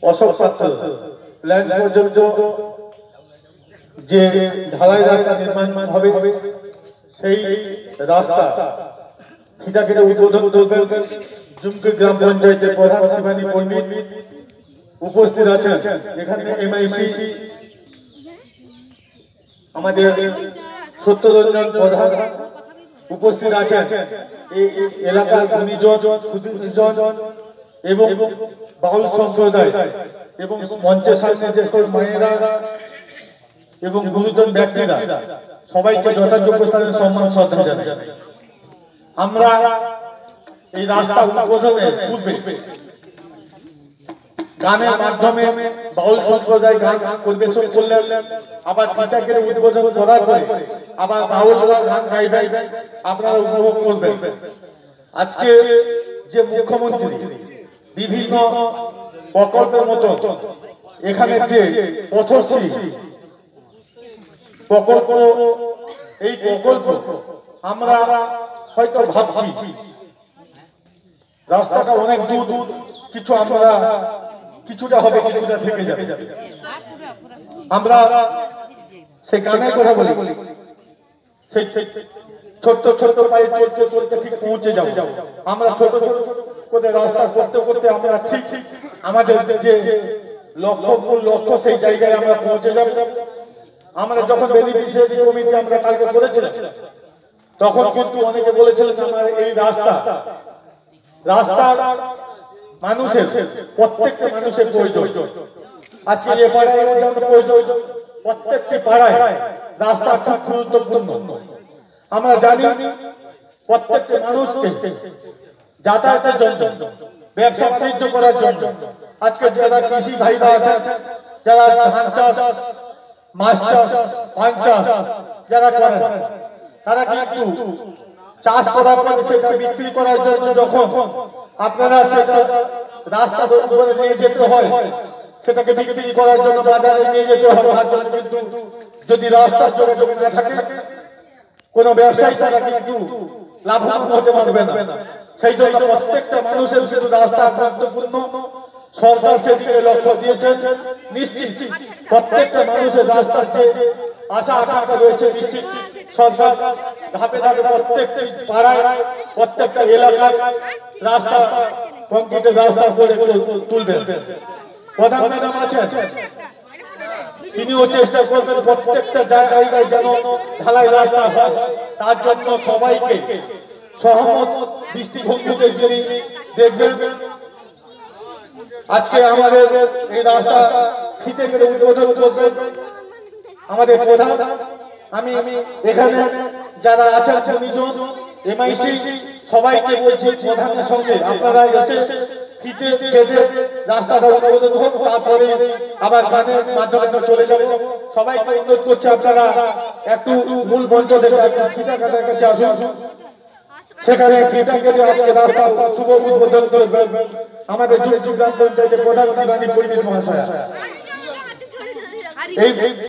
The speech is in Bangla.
অশোক পাত্র প্ল্যান্ট পর্যন্ত যে ঢালাই রাস্তা নির্মাণ হবে সেই রাস্তা ফিতা কেটে উদ্বোধন করবেন জুমকি গ্রাম পঞ্চায়েতের প্রধান শিবানী পণ্ডিত উপস্থিত আছেন। এখানে এমআইসি আমাদের সত্যরঞ্জন প্রধান উপস্থিত আছেন। এই এলাকার গুণীজন এবং বাউল সম্প্রদায় এবং মঞ্চের সামনে যে মায়েরা এবং গুরুজন ব্যক্তিরা সবাইকে যথাযোগ্য স্থানে সম্মান শ্রদ্ধা জানাই। আমরা এই রাস্তা উদ্বোধনের পূর্বে গানের মাধ্যমে বাউল সম্প্রদায় গান পরিবেশন করলেন, আবার ফিতাকে উদ্বোধন করার পরে আবার বাউলরা গান গাইবেন, আপনারা উপভোগ করবেন। আজকে যে মুখ্যমন্ত্রী বিভিন্ন প্রকল্পের মতো এখানে যে পথশ্রী প্রকল্প, এই প্রকল্প আমরা হয়তো ভাবছি রাস্তাটা অনেক দূর, কিছু আমরা কিছুটা হবে, কিছুটা থেকে যাবে। আমরা সেই গানের কথা বলি, সেই ছোট্ট ছোট্ট পায়ে চলতে চলতে ঠিক পৌঁছে যাবো। আমরা ছোট ছোট করে রাস্তা করতে করতে আমরা ঠিক আমাদের যে লক্ষ্য সেই জায়গায় আমরা পৌঁছে যাব। আমরা যখন বেনিফিশিয়ারি কমিটি আমরা কালকে করেছিলাম, তখন কিন্তু অনেকে বলেছিলেন আমার এই রাস্তা মানুষের প্রত্যেকটা মানুষের প্রয়োজন। আজকে এ পাড়ায় প্রয়োজন, প্রত্যেকটি পাড়ায় রাস্তা খুব গুরুত্বপূর্ণ। আমরা জানি প্রত্যেকটা মানুষকে যাতায়াতের জন্য, ব্যবসা বাণিজ্য করার জন্য, আজকে যারা কৃষি ভাইরা আছেন, যারা ধান চাষ, মাছ চাষ, পান চাষ যারা করেন, তারা কিন্তু চাষ করার পর সেটা বিক্রি করার জন্য যখন আপনারা সেটা রাস্তা উপরে নিয়ে যেতে হয়, সেটাকে বিক্রি করার জন্য বাজারে নিয়ে যেতে হয়, তার জন্য কিন্তু যদি রাস্তার যোগাযোগ না থাকে কোনো ব্যবসায়ী তারা কিন্তু লাভবান হতে পারবে না। সেই জন্য প্রত্যেকটা মানুষের শুধু রাস্তা গুরুত্বপূর্ণ, সরকার সেদিকে লক্ষ্য দিয়েছেন। নিশ্চিত প্রত্যেকটা মানুষের রাস্তার যে আশা আকাঙ্ক্ষা রয়েছে, নিশ্চিত সরকার ধাপে ধাপে প্রত্যেকটি পাড়ায়, প্রত্যেকটা এলাকায় রাস্তা, কংক্রিটের রাস্তা করে তুলবেন। প্রধান ম্যাডাম আছেন, তিনিও চেষ্টা করবেন প্রত্যেকটা জায়গায় যেন ঢালাই রাস্তা হয়। তার জন্য সবাইকে সহমত দৃষ্টিভঙ্গিতে যিনি দেখবেন। আজকে আমাদের এই রাস্তা ফিতে করে উদ্বোধন করবেন আমাদের প্রধান। আমি এখানে যারা আছেন গুণীজন, এমআইসি সবাইকে বলছি প্রধানের সঙ্গে আপনারা এসে ফিতে কেটে রাস্তাটা উদ্বোধন হোক, তারপরে আবার গানের মাধ্যমে চলে যাবো। সবাইকে অনুরোধ করছি আপনারা একটু মূল মঞ্চ থেকে ফিতা কাটার কাছে আসুন, সেখানে ফিতা কেটে আজকে রাস্তা শুভ উদ্বোধন করবেন আমাদের জুমকি গ্রাম পঞ্চায়েতের প্রধান শিবানী পণ্ডিত মহাশয়া।